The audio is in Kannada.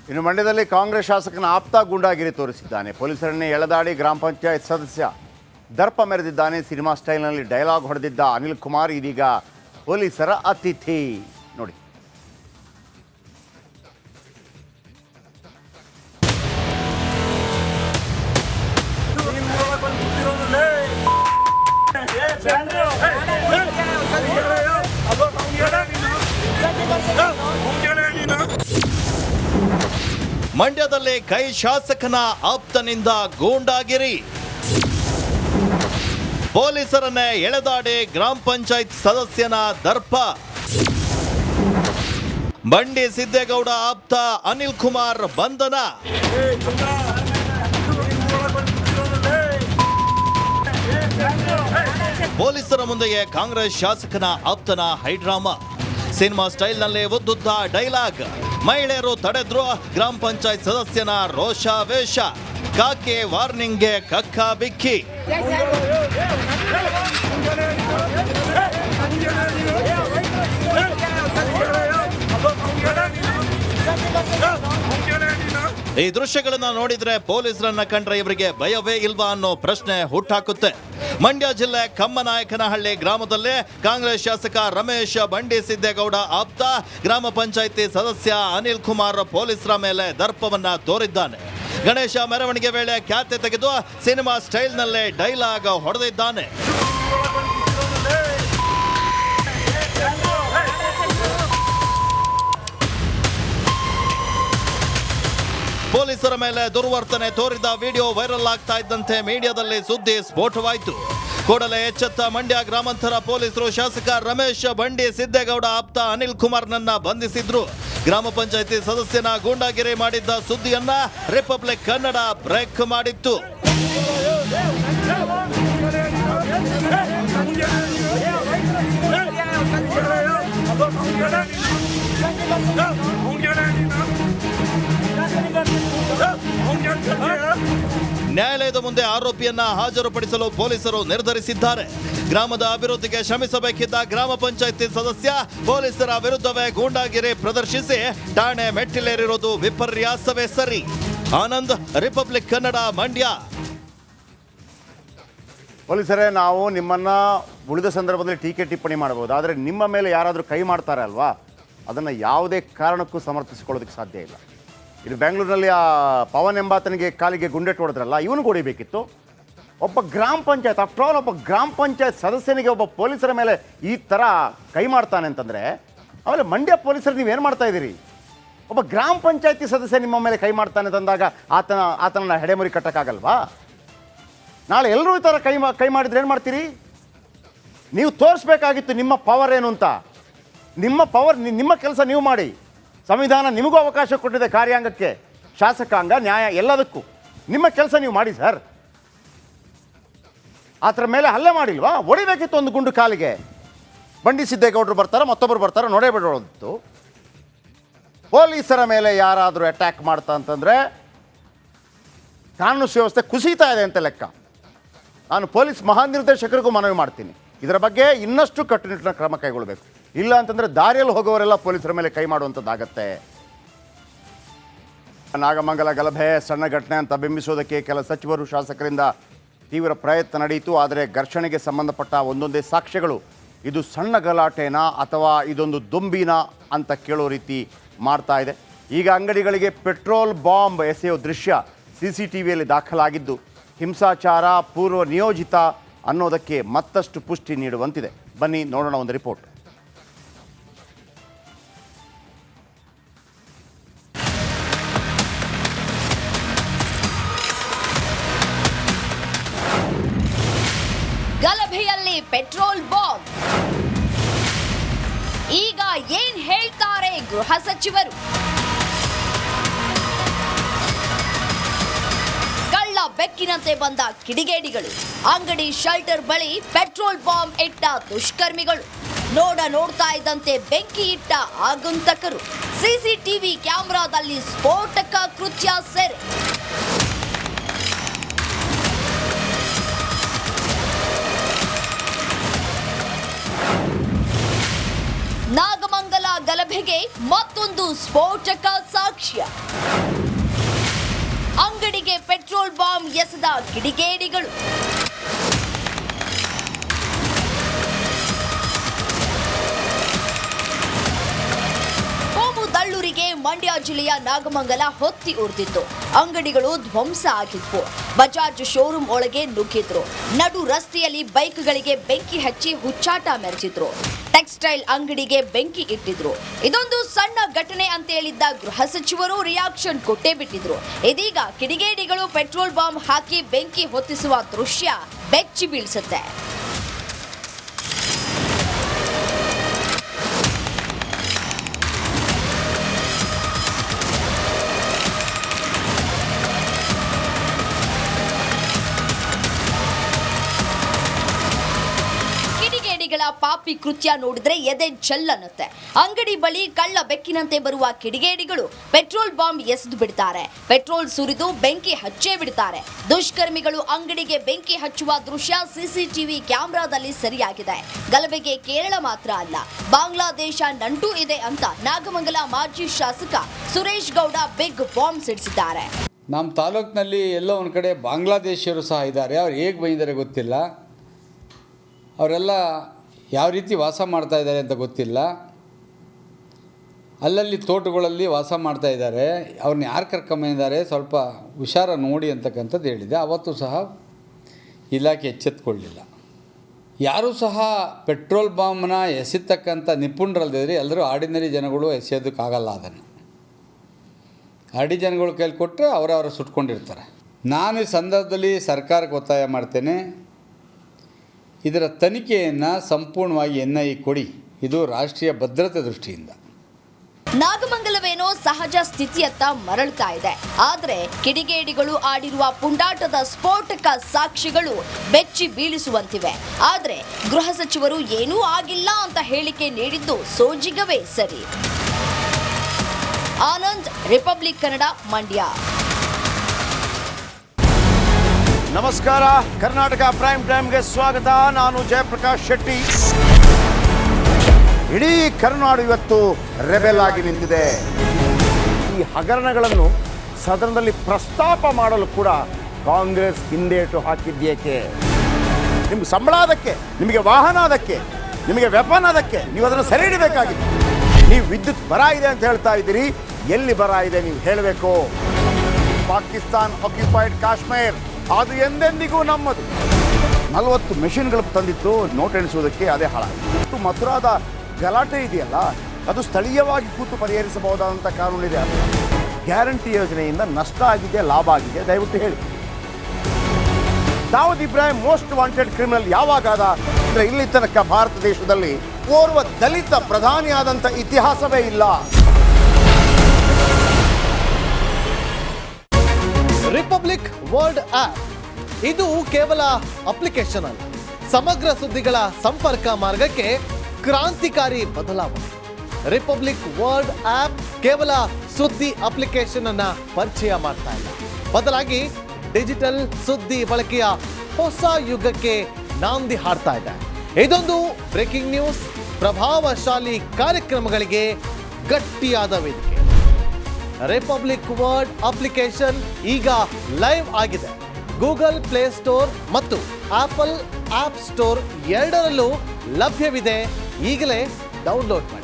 ಇನ್ನು ಮಂಡ್ಯದಲ್ಲಿ ಕಾಂಗ್ರೆಸ್ ಶಾಸಕನ ಆಪ್ತ ಗೂಂಡಾಗಿರಿ ತೋರಿಸಿದ್ದಾನೆ. ಪೊಲೀಸರನ್ನೇ ಎಳೆದಾಡಿ ಗ್ರಾಮ ಪಂಚಾಯತ್ ಸದಸ್ಯ ದರ್ಪ ಮೆರೆದಿದ್ದಾನೆ. ಸಿನಿಮಾ ಸ್ಟೈಲ್ನಲ್ಲಿ ಡೈಲಾಗ್ ಹೊಡೆದಿದ್ದ ಅನಿಲ್ ಕುಮಾರ್ ಇದೀಗ ಪೊಲೀಸರ ಅತಿಥಿ. ನೋಡಿ. ಮಂಡ್ಯದಲ್ಲಿ ಕೈ ಶಾಸಕನ ಆಪ್ತನಿಂದ ಗೂಂಡಾಗಿರಿ. ಪೊಲೀಸರನ್ನೇ ಎಳೆದಾಡಿ ಗ್ರಾಮ ಪಂಚಾಯತ್ ಸದಸ್ಯನ ದರ್ಪ. ಬಂಡಿ ಸಿದ್ದೇಗೌಡ ಆಪ್ತ ಅನಿಲ್ ಕುಮಾರ್ ಬಂಧನ. ಪೊಲೀಸರ ಮುಂದೆಯೇ ಕಾಂಗ್ರೆಸ್ ಶಾಸಕನ ಆಪ್ತನ ಹೈಡ್ರಾಮಾ. ಸಿನಿಮಾ ಸ್ಟೈಲ್ನಲ್ಲೇ ಉದ್ದುದ್ದ ಡೈಲಾಗ್. ಮಹಿಳೆಯರು ತಡೆದ್ರು. ಗ್ರಾಮ ಪಂಚಾಯತ್ ಸದಸ್ಯನ ರೋಷಾವೇಶ. ಕಾಕೆ ವಾರ್ನಿಂಗ್ಗೆ ಕಕ್ಕ ಬಿಕ್ಕಿ. ಈ ದೃಶ್ಯಗಳನ್ನ ನೋಡಿದ್ರೆ ಪೊಲೀಸರನ್ನ ಕಂಡ್ರೆ ಇವರಿಗೆ ಭಯವೇ ಇಲ್ವಾ ಅನ್ನೋ ಪ್ರಶ್ನೆ ಹುಟ್ಟಾಕುತ್ತೆ. ಮಂಡ್ಯ ಜಿಲ್ಲೆ ಕಮ್ಮನಾಯಕನಹಳ್ಳಿ ಗ್ರಾಮದಲ್ಲೇ ಕಾಂಗ್ರೆಸ್ ಶಾಸಕ ರಮೇಶ್ ಬಂಡಿ ಸಿದ್ದೇಗೌಡ ಆಪ್ತ ಗ್ರಾಮ ಪಂಚಾಯಿತಿ ಸದಸ್ಯ ಅನಿಲ್ ಕುಮಾರ್ ಪೊಲೀಸರ ಮೇಲೆ ದರ್ಪವನ್ನ ತೋರಿದ್ದಾನೆ. ಗಣೇಶ ಮೆರವಣಿಗೆ ವೇಳೆ ಖ್ಯಾತೆ ತೆಗೆದು ಸಿನಿಮಾ ಸ್ಟೈಲ್ನಲ್ಲೇ ಡೈಲಾಗ್ ಹೊಡೆದಿದ್ದಾನೆ. ಪೊಲೀಸರ ಮೇಲೆ ದುರ್ವರ್ತನೆ ತೋರಿದ ವಿಡಿಯೋ ವೈರಲ್ ಆಗ್ತಾ ಇದ್ದಂತೆ ಮೀಡಿಯಾದಲ್ಲಿ ಸುದ್ದಿ ಸ್ಫೋಟವಾಯಿತು. ಕೂಡಲೇ ಎಚ್ಚೆತ್ತ ಮಂಡ್ಯ ಗ್ರಾಮಾಂತರ ಪೊಲೀಸರು ಶಾಸಕ ರಮೇಶ್ ಬಂಡಿ ಸಿದ್ದೇಗೌಡ ಆಪ್ತ ಅನಿಲ್ ಕುಮಾರ್ನನ್ನ ಬಂಧಿಸಿದ್ರು. ಗ್ರಾಮ ಪಂಚಾಯಿತಿ ಸದಸ್ಯನ ಗೂಂಡಾಗಿರಿ ಮಾಡಿದ್ದ ಸುದ್ದಿಯನ್ನ ರಿಪಬ್ಲಿಕ್ ಕನ್ನಡ ಬ್ರೇಕ್ ಮಾಡಿತ್ತು. ನ್ಯಾಯಾಲಯದ ಮುಂದೆ ಆರೋಪಿಯನ್ನ ಹಾಜರುಪಡಿಸಲು ಪೊಲೀಸರು ನಿರ್ಧರಿಸಿದ್ದಾರೆ. ಗ್ರಾಮದ ಅಭಿವೃದ್ಧಿಗೆ ಶ್ರಮಿಸಬೇಕಿದ್ದ ಗ್ರಾಮ ಪಂಚಾಯಿತಿ ಸದಸ್ಯ ಪೊಲೀಸರ ವಿರುದ್ಧವೇ ಗೂಂಡಾಗಿರಿ ಪ್ರದರ್ಶಿಸಿ ಠಾಣೆ ಮೆಟ್ಟಿಲೇರಿರೋದು ವಿಪರ್ಯಾಸವೇ ಸರಿ. ಆನಂದ್, ರಿಪಬ್ಲಿಕ್ ಕನ್ನಡ, ಮಂಡ್ಯ. ಪೊಲೀಸರೇ, ನಾವು ನಿಮ್ಮನ್ನ ಉಳಿದ ಸಂದರ್ಭದಲ್ಲಿ ಟೀಕೆ ಟಿಪ್ಪಣಿ ಮಾಡಬಹುದು, ಆದರೆ ನಿಮ್ಮ ಮೇಲೆ ಯಾರಾದರೂ ಕೈ ಮಾಡ್ತಾರೆ ಅಲ್ವಾ, ಅದನ್ನು ಯಾವುದೇ ಕಾರಣಕ್ಕೂ ಸಮರ್ಥಿಸಿಕೊಳ್ಳೋದಕ್ಕೆ ಸಾಧ್ಯ ಇಲ್ಲ. ಇದು ಬೆಂಗಳೂರಿನಲ್ಲಿ ಆ ಪವನ್ ಎಂಬಾತನಿಗೆ ಕಾಲಿಗೆ ಗುಂಡೆಟ್ಟು ಹೊಡೆದ್ರಲ್ಲ, ಇವನು ಹೊಡಿಬೇಕಿತ್ತು. ಒಬ್ಬ ಗ್ರಾಮ ಪಂಚಾಯತ್, ಆಫ್ಟರ್ ಆಲ್ ಒಬ್ಬ ಗ್ರಾಮ ಪಂಚಾಯತ್ ಸದಸ್ಯನಿಗೆ ಒಬ್ಬ ಪೊಲೀಸರ ಮೇಲೆ ಈ ಥರ ಕೈ ಮಾಡ್ತಾನೆ ಅಂತಂದರೆ, ಆಮೇಲೆ ಮಂಡ್ಯ ಪೊಲೀಸರು ನೀವೇನು ಮಾಡ್ತಾ ಇದ್ದೀರಿ? ಒಬ್ಬ ಗ್ರಾಮ ಪಂಚಾಯತಿ ಸದಸ್ಯ ನಿಮ್ಮ ಮೇಲೆ ಕೈ ಮಾಡ್ತಾನೆ ತಂದಾಗ ಆತನ ಹೆಡೆಮುರಿ ಕಟ್ಟಕ್ಕಾಗಲ್ವಾ? ನಾಳೆ ಎಲ್ಲರೂ ಈ ಥರ ಕೈ ಮಾಡಿದ್ರೆ ಏನು ಮಾಡ್ತೀರಿ? ನೀವು ತೋರಿಸ್ಬೇಕಾಗಿತ್ತು ನಿಮ್ಮ ಪವರ್ ಏನು ಅಂತ. ನಿಮ್ಮ ಪವರ್, ನಿಮ್ಮ ಕೆಲಸ ನೀವು ಮಾಡಿ. ಸಂವಿಧಾನ ನಿಮಗೂ ಅವಕಾಶ ಕೊಟ್ಟಿದೆ, ಕಾರ್ಯಾಂಗಕ್ಕೆ, ಶಾಸಕಾಂಗ, ನ್ಯಾಯ, ಎಲ್ಲದಕ್ಕೂ ನಿಮ್ಮ ಕೆಲಸ ನೀವು ಮಾಡಿ ಸರ್. ಆ ಥರ ಮೇಲೆ ಹಲ್ಲೆ ಮಾಡಿಲ್ವಾ? ಹೊಡಿಬೇಕಿತ್ತು ಒಂದು ಗುಂಡು ಕಾಲಿಗೆ. ಬಂಡಿ ಸಿದ್ದೇಗೌಡರು ಬರ್ತಾರೆ, ಮತ್ತೊಬ್ಬರು ಬರ್ತಾರೆ, ನೋಡೇ ಬಿಡೋದಿತ್ತು. ಪೊಲೀಸರ ಮೇಲೆ ಯಾರಾದರೂ ಅಟ್ಯಾಕ್ ಮಾಡ್ತಾ ಅಂತಂದರೆ ಕಾನೂನು ಸುವ್ಯವಸ್ಥೆ ಕುಸಿತಾ ಇದೆ ಅಂತ ಲೆಕ್ಕ. ನಾನು ಪೊಲೀಸ್ ಮಹಾನಿರ್ದೇಶಕರಿಗೂ ಮನವಿ ಮಾಡ್ತೀನಿ, ಇದರ ಬಗ್ಗೆ ಇನ್ನಷ್ಟು ಕಟ್ಟುನಿಟ್ಟಿನ ಕ್ರಮ ಕೈಗೊಳ್ಳಬೇಕು. ಇಲ್ಲ ಅಂತಂದರೆ ದಾರಿಯಲ್ಲಿ ಹೋಗೋವರೆಲ್ಲ ಪೊಲೀಸರ ಮೇಲೆ ಕೈ ಮಾಡುವಂಥದ್ದಾಗತ್ತೆ. ನಾಗಮಂಗಲ ಗಲಭೆ ಸಣ್ಣ ಘಟನೆ ಅಂತ ಬಿಂಬಿಸೋದಕ್ಕೆ ಕೆಲ ಸಚಿವರು, ಶಾಸಕರಿಂದ ತೀವ್ರ ಪ್ರಯತ್ನ ನಡೆಯಿತು. ಆದರೆ ಘರ್ಷಣೆಗೆ ಸಂಬಂಧಪಟ್ಟ ಒಂದೊಂದೇ ಸಾಕ್ಷ್ಯಗಳು ಇದು ಸಣ್ಣ ಗಲಾಟೆನಾ ಅಥವಾ ಇದೊಂದು ದೊಂಬಿನಾ ಅಂತ ಕೇಳೋ ರೀತಿ ಮಾಡ್ತಾ ಇದೆ. ಈಗ ಅಂಗಡಿಗಳಿಗೆ ಪೆಟ್ರೋಲ್ ಬಾಂಬ್ ಎಸೆಯೋ ದೃಶ್ಯ CCTVಯಲ್ಲಿ ದಾಖಲಾಗಿದ್ದು ಹಿಂಸಾಚಾರ ಪೂರ್ವ ನಿಯೋಜಿತ ಅನ್ನೋದಕ್ಕೆ ಮತ್ತಷ್ಟು ಪುಷ್ಟಿ ನೀಡುವಂತಿದೆ. ಬನ್ನಿ ನೋಡೋಣ ಒಂದು ರಿಪೋರ್ಟ್. ಗಲಭೆಯಲ್ಲಿ petrol bomb. ಈಗ ಏನ್ ಹೇಳ್ತಾರೆ ಗೃಹ ಸಚಿವರು? ಕಳ್ಳ ಬೆಕ್ಕಿನಂತೆ ಬಂದ ಕಿಡಿಗೇಡಿಗಳು, ಅಂಗಡಿ ಶೆಲ್ಟರ್ ಬಳಿ ಪೆಟ್ರೋಲ್ ಬಾಂಬ್ ಇಟ್ಟ ದುಷ್ಕರ್ಮಿಗಳು, ನೋಡ್ತಾ ಇದ್ದಂತೆ ಬೆಂಕಿ ಇಟ್ಟ ಆಗಂತಕರು, CCTV ಕ್ಯಾಮೆರಾದಲ್ಲಿ ಸ್ಫೋಟಕ ಕೃತ್ಯ ಸೆರೆ. ನಾಗಮಂಗಲ ಗಲಭೆಗೆ ಮತ್ತೊಂದು ಸ್ಫೋಟಕ ಸಾಕ್ಷ್ಯ. ಅಂಗಡಿಗೆ ಪೆಟ್ರೋಲ್ ಬಾಂಬ್ ಎಸೆದ ಕಿಡಿಗೇಡಿಗಳು. ದಳ್ಳೂರಿಗೆ ಮಂಡ್ಯ ಜಿಲ್ಲೆಯ ನಾಗಮಂಗಲ ಹೊತ್ತಿ ಉರಿದಿತ್ತು. ಅಂಗಡಿಗಳು ಧ್ವಂಸ ಆಗಿದ್ವು. ಬಜಾಜ್ ಶೋರೂಮ್ ಒಳಗೆ ನುಗ್ಗಿದ್ರು. ನಡು ರಸ್ತೆಯಲ್ಲಿ ಬೈಕ್ಗಳಿಗೆ ಬೆಂಕಿ ಹಚ್ಚಿ ಹುಚ್ಚಾಟ ಮೆರೆಸಿದ್ರು. ಟೆಕ್ಸ್ಟೈಲ್ ಅಂಗಡಿಗೆ ಬೆಂಕಿ ಇಟ್ಟಿದ್ರು. ಇದೊಂದು ಸಣ್ಣ ಘಟನೆ ಅಂತ ಹೇಳಿದ್ದ ಗೃಹ ಸಚಿವರು ರಿಯಾಕ್ಷನ್ ಕೊಟ್ಟೇ ಬಿಟ್ಟಿದ್ರು. ಇದೀಗ ಕಿಡಿಗೇಡಿಗಳು ಪೆಟ್ರೋಲ್ ಬಾಂಬ್ ಹಾಕಿ ಬೆಂಕಿ ಹೊತ್ತಿಸುವ ದೃಶ್ಯ ಬೆಚ್ಚಿ ಬೀಳಿಸುತ್ತೆ. ಪಾಪಿ ಕೃತ್ಯ ನೋಡಿದ್ರೆ ಎದೆ ಜಲ್ಲನ್ನತ್ತೆ. ಅಂಗಡಿ ಬಳಿ ಕಳ್ಳ ಬೆಕ್ಕಿನಂತೆ ಬರುವ ಕಿಡಿಗೇಡಿಗಳು ಪೆಟ್ರೋಲ್ ಬಾಂಬ್ ಎಸೆದು ಬಿಡ್ತಾರೆ. ಪೆಟ್ರೋಲ್ ಸುರಿದು ಬೆಂಕಿ ಹಚ್ಚೇ ಬಿಡ್ತಾರೆ. ದುಷ್ಕರ್ಮಿಗಳು ಅಂಗಡಿಗೆ ಬೆಂಕಿ ಹಚ್ಚುವ ದೃಶ್ಯ ಸಿಸಿಟಿವಿ ಕ್ಯಾಮೆರಾದಲ್ಲಿ ಸೆರೆಯಾಗಿದೆ. ಗಲಭೆಗೆ ಕೇರಳ ಮಾತ್ರ ಅಲ್ಲ, ಬಾಂಗ್ಲಾದೇಶ ನಂಟು ಇದೆ ಅಂತ ನಾಗಮಂಗಲ ಮಾಜಿ ಶಾಸಕ ಸುರೇಶ್ ಗೌಡ ಬಿಗ್ ಬಾಂಬ್ ಸಿಡಿಸಿದ್ದಾರೆ. ನಮ್ಮ ತಾಲೂಕಿನಲ್ಲಿ ಎಲ್ಲೋ ಒಂದು ಕಡೆ ಬಾಂಗ್ಲಾದೇಶಿಯರು ಸಹ ಇದ್ದಾರೆ. ಅವ್ರು ಹೇಗೆ ಬಂದಿದ್ದಾರೆ ಗೊತ್ತಿಲ್ಲ. ಅವರೆಲ್ಲ ಯಾವ ರೀತಿ ವಾಸ ಮಾಡ್ತಾ ಇದ್ದಾರೆ ಅಂತ ಗೊತ್ತಿಲ್ಲ. ಅಲ್ಲಲ್ಲಿ ತೋಟಗಳಲ್ಲಿ ವಾಸ ಮಾಡ್ತಾ ಇದ್ದಾರೆ. ಅವ್ರನ್ನ ಯಾರು ಕರ್ಕೊಂಬಂದಿದ್ದಾರೆ ಸ್ವಲ್ಪ ಹುಷಾರ ನೋಡಿ ಅಂತಕ್ಕಂಥದ್ದು ಹೇಳಿದೆ. ಅವತ್ತು ಸಹ ಇಲಾಖೆ ಎಚ್ಚೆತ್ತುಕೊಳ್ಳಲಿಲ್ಲ. ಯಾರೂ ಸಹ ಪೆಟ್ರೋಲ್ ಬಾಂಬ್ನ ಎಸೆತಕ್ಕಂಥ ನಿಪುಣರಲ್ಲದಿದ್ದರೆ ಎಲ್ಲರೂ ಆರ್ಡಿನರಿ ಜನಗಳು ಎಸೆಯೋದಕ್ಕಾಗಲ್ಲ. ಅದನ್ನು ಆರ್ಡಿ ಜನಗಳು ಕೈಲಿ ಕೊಟ್ಟರೆ ಅವರವರು ಸುಟ್ಕೊಂಡಿರ್ತಾರೆ. ನಾನು ಈ ಸಂದರ್ಭದಲ್ಲಿ ಸರ್ಕಾರಕ್ಕೆ ಒತ್ತಾಯ ಮಾಡ್ತೇನೆ, ಇದರ ತನಿಖೆಯನ್ನು ಸಂಪೂರ್ಣವಾಗಿ NIA ಕೊಡಿ. ಇದು ರಾಷ್ಟ್ರೀಯ ಭದ್ರತೆ ದೃಷ್ಟಿಯಿಂದ. ನಾಗಮಂಗಲವೇನೋ ಸಹಜ ಸ್ಥಿತಿಯತ್ತ ಮರಳ್ತಾ ಇದೆ. ಆದರೆ ಕಿಡಿಗೇಡಿಗಳು ಆಡಿರುವ ಪುಂಡಾಟದ ಸ್ಫೋಟಕ ಸಾಕ್ಷಿಗಳು ಬೆಚ್ಚಿ ಬೀಳಿಸುವಂತಿವೆ. ಆದರೆ ಗೃಹ ಸಚಿವರು ಏನೂ ಆಗಿಲ್ಲ ಅಂತ ಹೇಳಿಕೆ ನೀಡಿದ್ದು ಸೋಜಿಗವೇ ಸರಿ. ಆನಂದ್, ರಿಪಬ್ಲಿಕ್ ಕನ್ನಡ, ಮಂಡ್ಯ. ನಮಸ್ಕಾರ, ಕರ್ನಾಟಕ ಪ್ರೈಮ್ ಟೈಮ್ಗೆ ಸ್ವಾಗತ. ನಾನು ಜಯಪ್ರಕಾಶ್ ಶೆಟ್ಟಿ. ಇಡೀ ಕರ್ನಾಡು ಇವತ್ತು ರೆಬೆಲ್ ಆಗಿ ನಿಂತಿದೆ. ಈ ಹಗರಣಗಳನ್ನು ಸದನದಲ್ಲಿ ಪ್ರಸ್ತಾಪ ಮಾಡಲು ಕೂಡ ಕಾಂಗ್ರೆಸ್ ಹಿಂದೇಟು ಹಾಕಿದ್ದೇಕೆ? ನಿಮ್ಗೆ ಸಂಬಳ ಅದಕ್ಕೆ, ನಿಮಗೆ ವಾಹನ ಅದಕ್ಕೆ, ನಿಮಗೆ ವೆಪನ್ ಅದಕ್ಕೆ, ನೀವು ಅದನ್ನು ಸೆರೆ ಹಿಡಬೇಕಾಗಿತ್ತು. ನೀವು ವಿದ್ಯುತ್ ಬರ ಇದೆ ಅಂತ ಹೇಳ್ತಾ ಇದ್ದೀರಿ. ಎಲ್ಲಿ ಬರ ಇದೆ ನೀವು ಹೇಳಬೇಕು. ಪಾಕಿಸ್ತಾನ್ ಆಕ್ಯುಪೈಡ್ ಕಾಶ್ಮೀರ್ ಅದು ಎಂದೆಂದಿಗೂ ನಮ್ಮದು. 40 ಮೆಷಿನ್ಗಳು ತಂದಿತ್ತು ನೋಟ್ ಎಣಿಸುವುದಕ್ಕೆ, ಅದೇ ಹಾಳಾಯಿತು. ಮಥುರಾದ ಗಲಾಟೆ ಇದೆಯಲ್ಲ, ಅದು ಸ್ಥಳೀಯವಾಗಿ ಕೂತು ಪರಿಹರಿಸಬಹುದಾದಂಥ ಕಾನೂನಿದೆ. ಗ್ಯಾರಂಟಿ ಯೋಜನೆಯಿಂದ ನಷ್ಟ ಆಗಿದೆ, ಲಾಭ ಆಗಿದೆ, ದಯವಿಟ್ಟು ಹೇಳಿ. Dawood Ibrahim most wanted criminal ಯಾವಾಗಾದ ಅಂದರೆ ಇಲ್ಲಿ ತನಕ ಭಾರತ ದೇಶದಲ್ಲಿ ಓರ್ವ ದಲಿತ ಪ್ರಧಾನಿಯಾದಂಥ ಇತಿಹಾಸವೇ ಇಲ್ಲ. ರಿಪಬ್ಲಿಕ್ ವರ್ಲ್ಡ್ ಆಪ್ ಇದು ಕೇವಲ ಅಪ್ಲಿಕೇಶನ್ ಅಲ್ಲ, ಸಮಗ್ರ ಸುದ್ದಿಗಳ ಸಂಪರ್ಕ ಮಾರ್ಗಕ್ಕೆ ಕ್ರಾಂತಿಕಾರಿ ಬದಲಾವಣೆ. ರಿಪಬ್ಲಿಕ್ ವರ್ಲ್ಡ್ ಆಪ್ ಕೇವಲ ಸುದ್ದಿ ಅಪ್ಲಿಕೇಶನ್ ಅನ್ನ ಪರಿಚಯ ಮಾಡ್ತಾ ಇಲ್ಲ, ಬದಲಾಗಿ ಡಿಜಿಟಲ್ ಸುದ್ದಿ ಬಳಕೆಯ ಹೊಸ ಯುಗಕ್ಕೆ ನಾಂದಿ ಹಾಡ್ತಾ ಇದೆ. ಇದೊಂದು ಬ್ರೇಕಿಂಗ್ ನ್ಯೂಸ್, ಪ್ರಭಾವಶಾಲಿ ಕಾರ್ಯಕ್ರಮಗಳಿಗೆ ಗಟ್ಟಿಯಾದ ವೇದಿಕೆ. ರಿಪಬ್ಲಿಕ್ ವರ್ಲ್ಡ್ ಅಪ್ಲಿಕೇಶನ್ ಈಗ ಲೈವ್ ಆಗಿದೆ. ಗೂಗಲ್ ಪ್ಲೇ ಸ್ಟೋರ್ ಮತ್ತು ಆಪಲ್ ಆಪ್ ಸ್ಟೋರ್ ಎರಡರಲ್ಲೂ ಲಭ್ಯವಿದೆ. ಈಗಲೇ ಡೌನ್ಲೋಡ್ ಮಾಡಿ.